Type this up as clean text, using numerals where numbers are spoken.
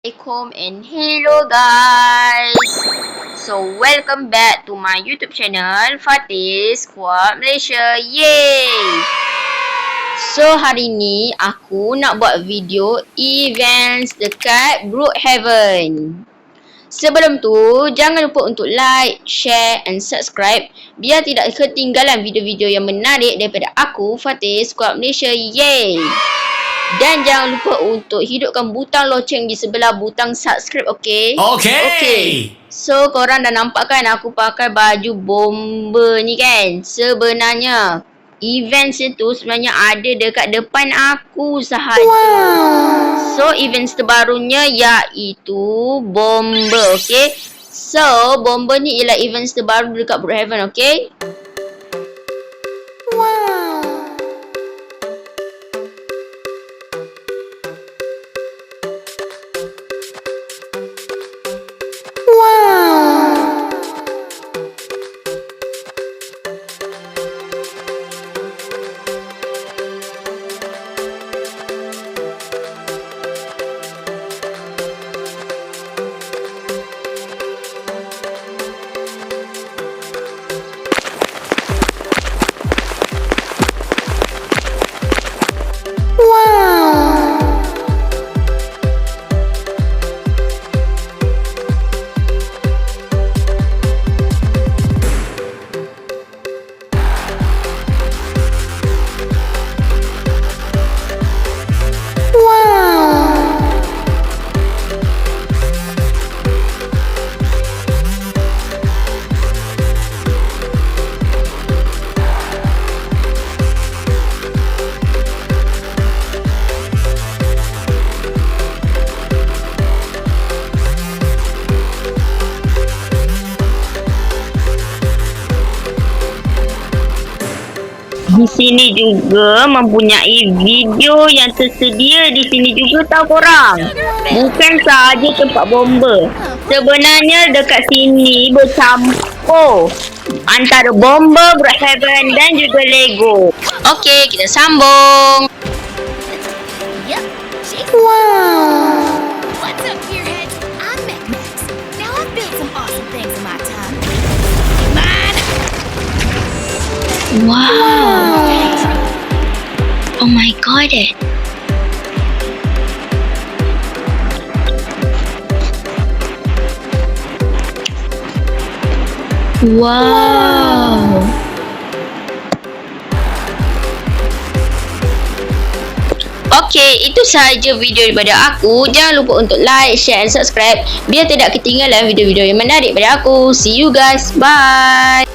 Assalamualaikum and hello guys. So welcome back to my YouTube channel Fatih Squad Malaysia. Yay! So hari ni aku nak buat video events dekat Brookhaven. Sebelum tu jangan lupa untuk like, share and subscribe biar tidak ketinggalan video-video yang menarik daripada aku Fatih Squad Malaysia. Yay! Dan jangan lupa untuk hidupkan butang loceng di sebelah butang subscribe, okay? Okay. So, korang dah nampak kan aku pakai baju bomber ni kan? Sebenarnya, events itu sebenarnya ada dekat depan aku sahaja. Wow. So, events terbarunya iaitu bomber, okay? So, bomber ni ialah events terbaru dekat Brookhaven, okay? Di sini juga mempunyai video yang tersedia di sini juga tahu korang. Bukan sahaja tempat bomber. Sebenarnya dekat sini bercampur antara bomber, Brookhaven dan juga Lego. Okey, kita sambung. Wow. What's up, gearheads? I'm Max. Now I've built some awesome things in my time. Man. Wow. Oh my god. Wow. Okey, itu sahaja video daripada aku. Jangan lupa untuk like, share and subscribe biar tidak ketinggalan video-video yang menarik daripada aku. See you guys. Bye.